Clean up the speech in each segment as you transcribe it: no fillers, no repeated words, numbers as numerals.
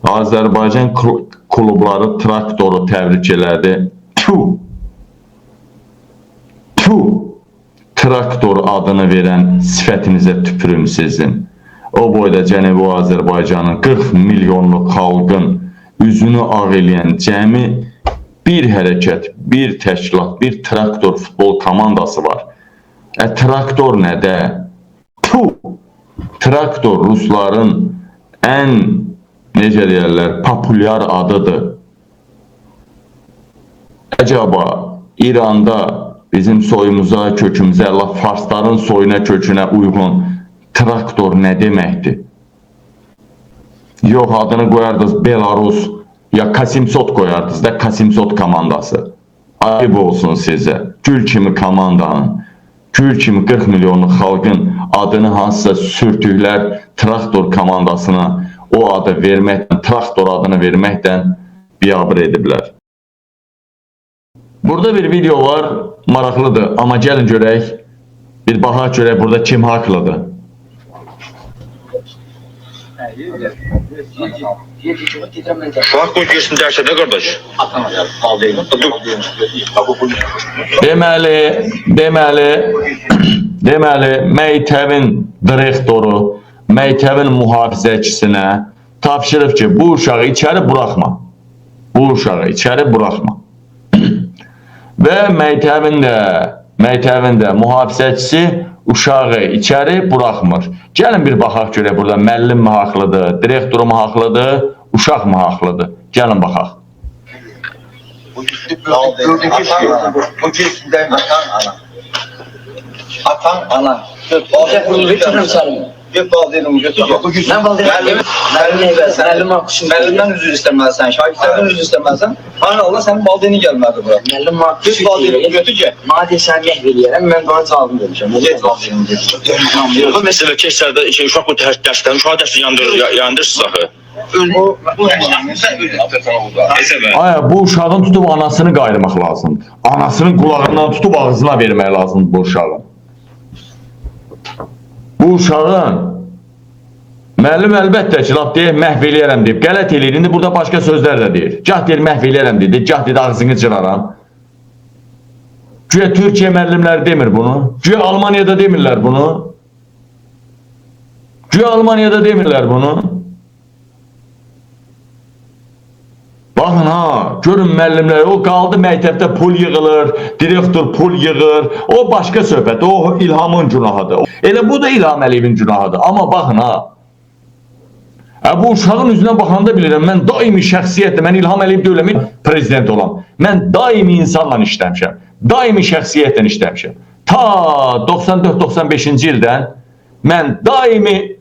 Azərbaycan klubları traktoru təbrik elədi. Traktor adını verən sifətinizə tüpürüm sizin. O boyda Cənubi Azərbaycanın 40 milyonluq xalqın üzünü ağ eləyən cəmi bir hərəkət, bir təşkilat, bir traktor futbol komandası var. Traktor nədə? Traktor Rusların ən, necə deyərlər, populyar adıdır. Əcaba İranda bizim soyumuza, kökümüzə, Farsların soyuna, kökünə uyğun traktor nə deməkdir? Yox, adını qoyardınız Belarus, ya Kasimsot qoyardınız da Kasimsot komandası. Ayıb olsun sizə. Gül kimi komandanın, gül kimi 40 milyonluq xalqın adını hansısa sürtüklər traktor komandasına o adı verməkdən, traktor adını verməkdən biabır ediblər. Burada bir video var, maraqlıdır. Amma gəlin görək, bir baxaq görək burada kim haqlıdır. Bak bu girsin derse de kardeş. Deməli, məktəbin direktoru, məktəbin mühafizəçisinə tapşırıb ki, bu uşağı içəri buraxma. Bu uşağı içəri buraxma. Və məktəbin də mühafizəçisi uşağı içəri buraxmır. Gəlin bir baxaq görək burada müəllim mi haqlıdır, direktoru mu haqlıdır, uşaq mı haqlıdır? Gəlin baxaq. Bu girsin atan ana. Gök valideynim götür. Ben valideynim. Müəllimdən üzr istəməlisən, şagirdlərdən üzr istəməlisən. Hani Allah sənin valideyni gəlmədi bura. Müəllim maraq Gök valideyni götür ki. Madem sən məhv eləyərəm, mən bana cavabını vermişəm. Gök valideyni götür. Bu məsələ keçsədə uşaq bu dərsdən, uşaq dərsini yandırsınız axı. Aya, bu uşağın tutub anasını qayırmaq lazımdır. Anasının qulağından tutub ağzına vermək lazımdır bu uşağın. Bu uşağın müəllim əlbəttə ki, laf deyir, məhv eləyərəm deyib, qələt eləyir. İndi burada başqa sözlər də deyir. Gah deyir, məhv eləyərəm deyir, gah deyir, ağzını cıraram. Güya Türkiyə müəllimləri demir bunu. Güya Almaniyada demirlər bunu. Güya Almaniyada demirlər bunu. Baxın ha, görün müəllimlər, o qaldı məktəbdə pul yığılır, direktor pul yığır, o başqa söhbət, o İlhamın günahıdır. Elə bu da İlham Əliyevin günahıdır. Amma baxın ha, bu uşağın üzünə baxanda bilirəm, mən daimi şəxsiyyətlə, mən İlham Əliyev dövləmin prezidenti olan, mən daimi insanla işləmişəm, daimi şəxsiyyətlə işləmişəm. Ta 94-95-ci ildən mən daimi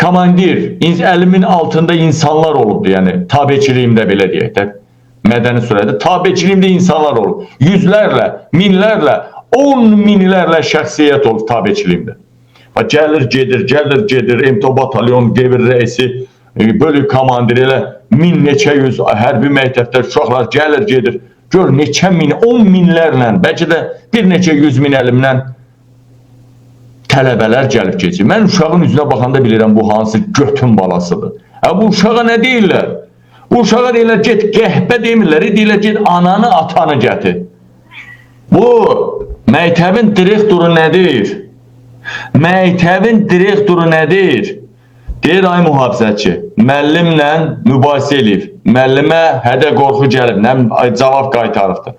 komandir, əlimin altında insanlar olubdu, yəni tabiçiliyimdə belə deyək də, mədəni sürədə tabiçiliyimdə insanlar olub. Yüzlərlə, minlərlə, 10 minlərlə şəxsiyyət olub tabiçiliyimdə. Gəlir, gedir, MTO batalyon, qevir rəisi, bölük komandiri elə min neçə yüz hərbi məktəbdə uşaqlar gəlir, gedir. Gör, neçə min, 10 minlərlə, bəlkə də bir neçə 100 min əlimdən tələbələr gəlib keçir. Mən uşağın üzünə baxanda bilirəm bu hansı götün balasıdır. Bu uşağa nə deyirlər? Bu uşağa deyirlər, get qəhbə demirlər, deyirlər, get ananı, atanı gətir. Bu, məktəbin direktoru nə deyir? Məktəbin direktoru nə deyir? Deyir, ay mühafizətçi, müəllimlə mübahisə eləyib, müəllimə hədə qorxu gəlib, cavab qaytarıbdır.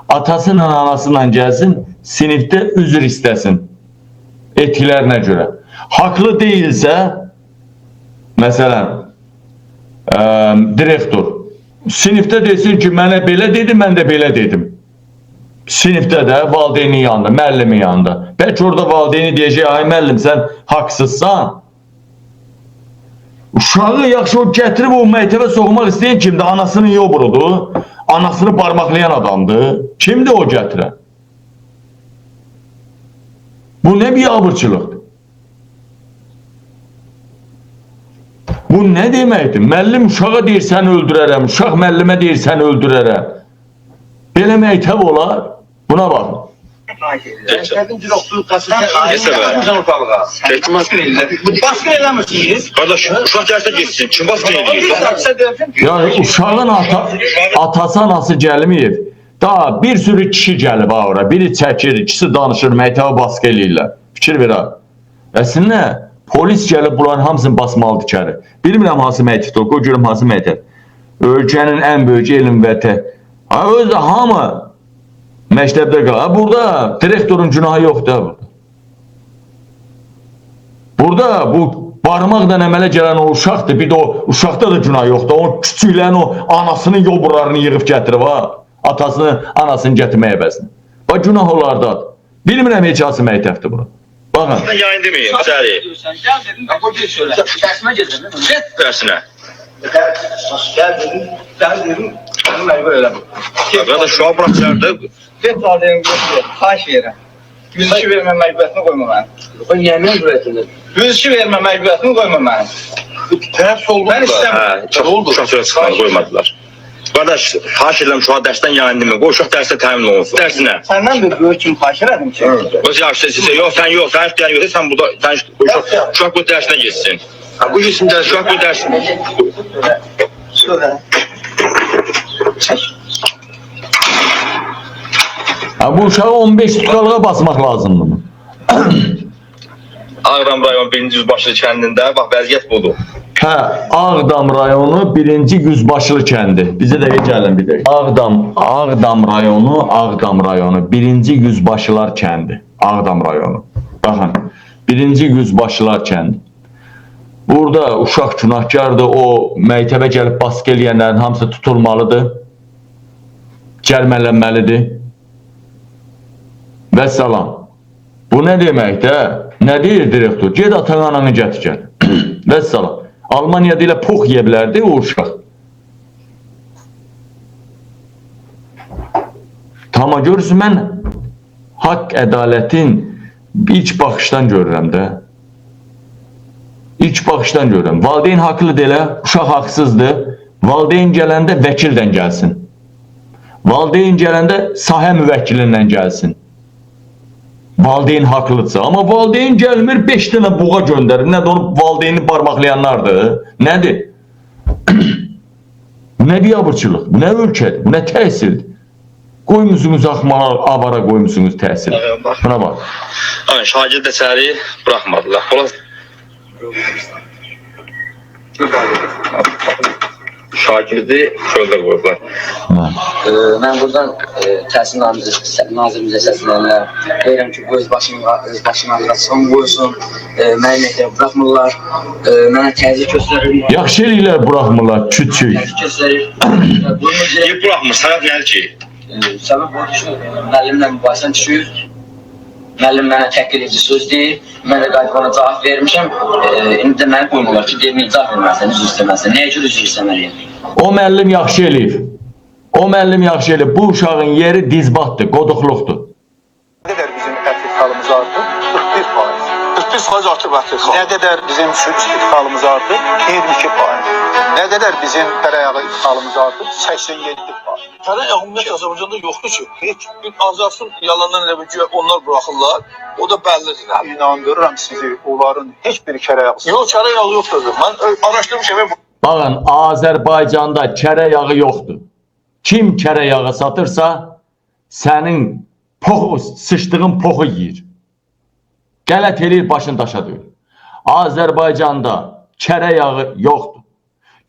Atasıyla, anasıyla gəlsin, sinifdə üzr istəsin. Etkilərinə görə. Haqlı deyilsə, məsələn, direktor, sinifdə desin ki, mənə belə dedi, mən də belə dedim. Sinifdə də valideynin yanında, müəllimin yanında. Bəlkə orada valideyni deyəcək, ay müəllim, sən haqsızsan. Uşağı yaxşı o gətirib o məktəbə soxmaq istəyən kimdir? Anasını yoburudur, anasını parmaqlayan adamdır. Kimdir o gətirən? Bu ne bir abırçılıqdır? Bu nə deməkdir? Müəllim uşağa deyir, sən öldürərəm, uşaq müəllimə deyir, sən öldürərəm. Belə məktəb olar, buna baxın. Şəhidin ciroqsuz qasırsan, Kesə bə. ayırsan ortalığa. Baskın edirlər. Baskın eləmirsiniz. Qardaş, uşaq dərsə getsin. Kim baskın edir? Yani uşağın atası anası gelmeyip daha bir sürü kişi gelip ora. Biri çəkir, ikisi danışır, məktəbə baskı eləyirlər. Fikir ver ha. Əslində polis gelip bunların hamısını basmalıdır içəri. Bilmirəm hansı məktəbdə, o görüm hansı məktəb. Ölkənin ən böyük elm və özü hamı məktəbdə qalır. Burada direktorun günahı yoxdur. Burada bu barmaqdan əmələ gələn o uşaqdır. Bir də o uşaqda da günah yoxdur. O küçüklərin o anasının yoburlarını yığıb gətirib ha. Atasını, anasını gətirmək əvəzinə. Bax günah onlardadır. Bilmirəm heç hansı məktəbdir bura. Baxın. Sən yayın deməyim, Səri. Gəl dedim, o bir söylə. Dərsmə gedirəm. Get dərsinə. Gəl dedim, mənim məcbur elə. Qardaş, şu an bırak içərdə. Get valideyn götürür, xahiş verirəm. 102 vermə məcburiyyətini qoyma mənim. O niyə məcburiyyətini? 102 vermə məcburiyyətini qoyma mənim. Tərəf soldu. Mən istəmirəm. Uşaq söyə çıxmanı qoymadılar. Qardaş, xahiş edirəm şu an dərsdən yayın deməyim. Qoy uşaq dərsdə təmin olunsun. Dərsinə. Səndən bir böyük kimi xahiş elədim ki. Öz yaxşı, yox, sən yox, sən işləyən yox, sən burada, uşaq bu dərsinə geçsin. Bu geçsin dərs, uşaq bu dərsinə. Söyle. Ha, bu uşağı 15 tutkalığa basmaq lazımdır mı? Ağdam rayon 1-ci Yüzbaşılı kəndində, bax, vəziyyət budur. Hə, Ağdam rayonu 1-ci Yüzbaşılı kəndi. Bizə də gəlin bir də. Ağdam rayonu 1-ci Yüzbaşılar kəndi. Ağdam rayonu. Baxın, 1-ci Yüzbaşılar kəndi. Burada uşaq günahkardır, o məktəbə gəlib baskı eləyənlərin hamısı tutulmalıdır. Cərmələnməlidir. Və salam. Bu nə deməkdir? Nə deyir direktor? Ged atan ananı gətir gəl. Və salam. Almaniyada ilə pox yeyə bilərdi o uşaq. Tamam görürsün, mən haqq, ədalətin ilk baxışdan görürəm də. İlk baxışdan görürəm. Valideyn haqlıdır elə, uşaq haqsızdır. Valideyn gələndə vəkildən gəlsin. Valideyn gələndə sahə müvəkkilindən gəlsin. Valideyn haqlıdırsa. Amma valideyn gəlmir, 5 dənə buğa göndərir. Nədir onu valideyni barmaqlayanlardır? Nədir? Bu nə biabırçılıq? Bu nə ölkədir? Bu nə təhsildir? Qoymusunuz axmalar, avara qoymusunuz təhsil. Buna bax. Şagird əsəri bıraxmadılar. Şagirdi çöldə qoyublar. Mən buradan təhsil nazirimizə səslənirəm. Deyirəm ki, bu öz başına son qoysun. Məni məktəbə buraxmırlar. Mənə təzyiq göstərir. Yaxşı eləyirlər buraxmırlar, küçük. Təzyiq göstərir. Niyə buraxmır? Səbəb nədir ki? Səbəb o düşür. Müəllimlə mübahisəm düşür. Müəllim mənə təhqir edici söz deyir. Mən də qayıdıb ona cavab vermişəm. İndi də məni qoymurlar ki, deyir, cavab verməlisən, üzr istəməlisən. Nəyə görə üzr istəməliyəm? O müəllim yaxşı eləyib. O müəllim yaxşı eləyib. Bu uşağın yeri dizbatdır, qoduqluqdur. Nə qədər bizim ətliqalımız artıb? 41%. 41% artıb ətliqal. Nə qədər bizim süd istihsalımız artıb? 22%. Nə qədər bizim tərəyağı istihsalımız artıb? 87%. Tərəyağı ümumiyyətlə Azərbaycanda yoxdur ki. Heç bir azalsın yalandan elə bir onlar buraxırlar. O da bəllidir. İnandırıram sizi, onların heç bir kərəyağı. Yox, tərəyağı yoxdur. Mən araşdırmışam. Baxın, Azərbaycanda kərə yağı yoxdur. Kim kərə yağı satırsa, sənin sıçdığın poxu yiyir. Qələt eləyir, başını daşa döyür. Azərbaycanda kərə yağı yoxdur.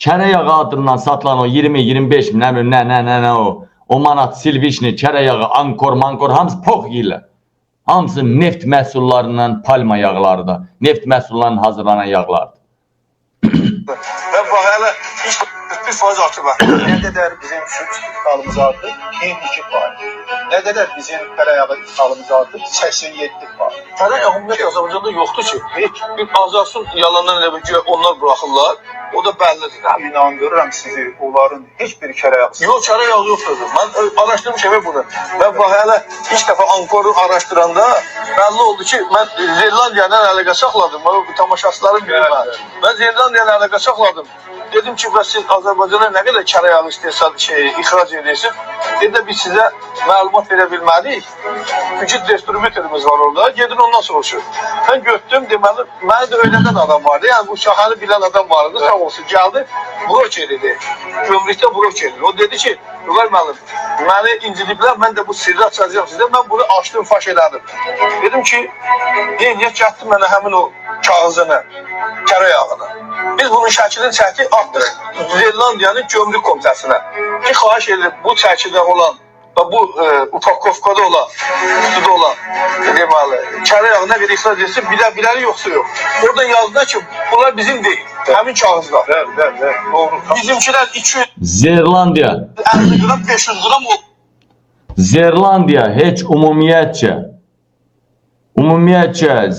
Kərə yağı adından satılan o 20-25 nə o manat, silvişni, kərə yağı, ankor, mankor, hamısı pox yiyirlər. Hamısı neft məhsullarından, palma yağları da, neft məhsullarından hazırlanan yağlardır. Və bax, hələ 41% artıb. Nə qədər bizim süd istihsalımız artıb? 22%. Nə qədər bizim tərəyağı istihsalımız artıb? 87%. Tərəyağı ümumiyyətlə Azərbaycanda yoxdur ki. Heç bir azalsın yalandan elə bir onlar buraxırlar. O da bəllidir. İnandırıram sizi, onların heç bir kərəyağı. Yox, tərəyağı yoxdur. Mən araşdırmışam bunu. Və bax, hələ ilk dəfə Ankoru araşdıranda bəlli oldu ki, mən Zelandiyadan əlaqə saxladım. Bu tamaşaçıların biri var. Mən Zelandiyadan əlaqə saxladım. Dedim ki, bəs siz Azərbaycana nə qədər kərə yağı istehsal ixrac edirsiniz? Dedi, biz sizə məlumat verə bilmədik. Çünki distribütorumuz var orada. Gedin ondan soruşur. Mən götdüm, deməli, mənə də öyrədən adam vardı. Yəni bu şahanı bilən adam vardı. Sağ olsun, gəldi. Broker idi. Gömrükdə broker idi. O dedi ki, Vüqar müəllim, məni incidiblər, mən də bu sirri açacağım sizə. Mən bunu açdım, faş elədim. Dedim ki, niyə gətdim mənə həmin o kağızını, kərə yağını. Biz bunun şəklini çəkdik, atdıq Zelandiyanın gömrük komitəsinə. Xahiş edirəm, bu çəkidə olan və bu upakovkada olan, kutuda olan deməli, kərə yağı nə qədər ixrac etsin, biləri yoxsa yox. Orada yazdı ki, bunlar bizim deyil, həmin kağızlar. Doğru. Bizimkilər 200 Zelandiya. 50 qram, 500 qram o. Zelandiya heç ümumiyyətcə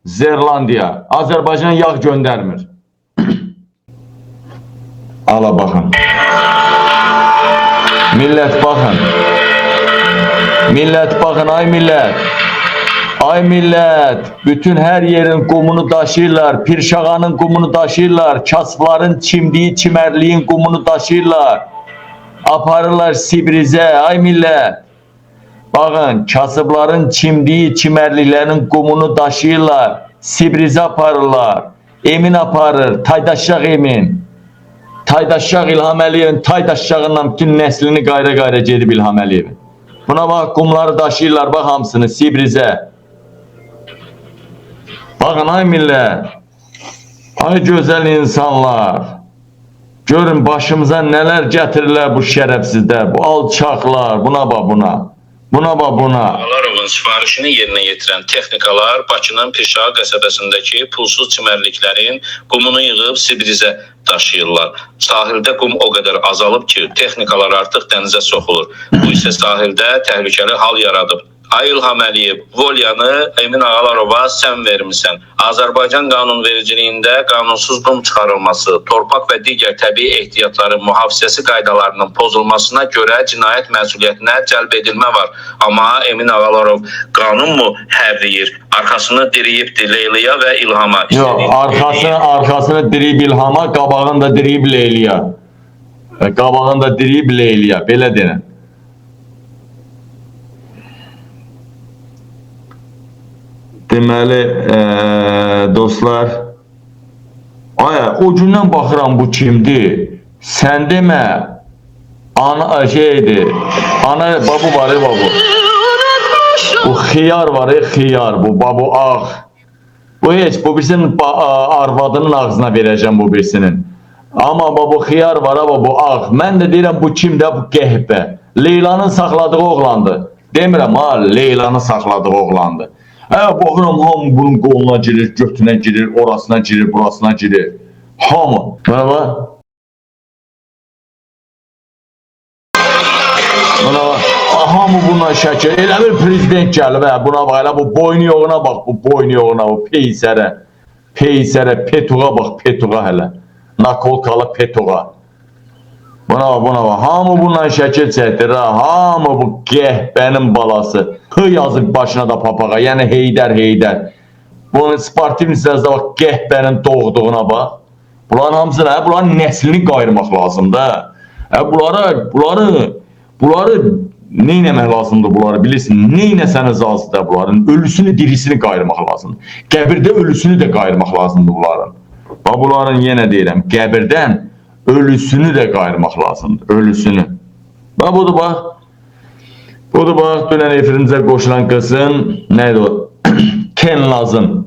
Zelandiya Azərbaycana yağ göndərmir. Ala baxın. Millət baxın. Millət baxın, ay millət. Ay millət, bütün hər yerin qumunu daşıyırlar, Pirşağanın qumunu daşıyırlar, kasıbların çimdiyi çimərliyin qumunu daşıyırlar. Aparırlar Sibrizə, ay millət. Baxın, kasıbların çimdiyi çimərliklərin qumunu daşıyırlar, Sibrizə aparırlar. Emin aparır, Taydaşşaq Emin. Taydaşşaq İlham Əliyevin Taydaşşağından bütün nəslini qayra gedib İlham Əliyevin. Buna bax, qumları daşıyırlar, bax hamısını Sibrizə. Baxın, ay millət, ay gözəl insanlar. Görün başımıza nələr gətirirlər bu şərəfsizlər, bu alçaqlar, buna bax buna. Buna bax buna. Alarovun sifarişini yerinə yetirən texnikalar Bakının Pirşağı qəsəbəsindəki pulsuz çimərliklərin qumunu yığıb Sibrizə daşıyırlar. Sahildə qum o qədər azalıb ki, texnikalar artıq dənizə soxulur. Bu isə sahildə təhlükəli hal yaradıb. Ay İlham Əliyev, Volyanı Emin Ağalarova sən vermisən. Azərbaycan qanunvericiliyində qanunsuz qum çıxarılması, torpaq və digər təbii ehtiyatların mühafizəsi qaydalarının pozulmasına görə cinayət məsuliyyətinə cəlb edilmə var. Amma Emin Ağalarov qanunmu hərləyir? Arkasını diriyibdir Leyliya və İlhama. Yox, arkasını diriyib İlhama, qabağını da diriyib Leyliya. Qabağını da diriyib Leyliya, belə denən. Deməli, dostlar, o gündən baxıram bu kimdir? Sən demə, ana şeydir, ana babu var, babu. Bu xiyar var, xiyar, bu babu ağ. Bu heç, bu birisinin arvadının ağzına verəcəm bu birisinin. Amma bu xiyar var, bu ağ. Mən də deyirəm, bu kimdə, bu qəhbə. Leylanın saxladığı oğlandı. Demirəm, ha, Leylanın saxladığı oğlandı. Baxıram, hamı bunun qoluna girir, götünə girir, orasına girir, burasına girir. Hamı. Buna bax. Buna bax. Hamı bundan şəkil. Elə bir prezident gəlib, buna bax, elə bu boynu yoğuna bax, bu boynu yoğuna, bu peysərə. Peysərə, petuğa bax, petuğa hələ. Nakolkalı petuğa. Buna bax, hamı bundan şəkil çəkdir, hamı bu qəhbənin balası. Hı yazıb başına da papağa, yəni Heydər. Bunun sportiv nisləzdə bax, qəhbənin doğduğuna bax. Bunların hamısını, bunların nəslini qayırmaq lazımdır. Bunları neynəmək lazımdır bunları bilirsin, neynəsəniz lazımdır bunların, ölüsünü, dirisini qayırmaq lazımdır. Qəbirdə ölüsünü də qayırmaq lazımdır bunların. Bax, bunların yenə deyirəm, qəbirdən ölüsünü də qayırmaq lazımdır, ölüsünü. Bax, budur bax. Budur bax, dünən efirimizə qoşulan qızın, neydi o? Tenlazın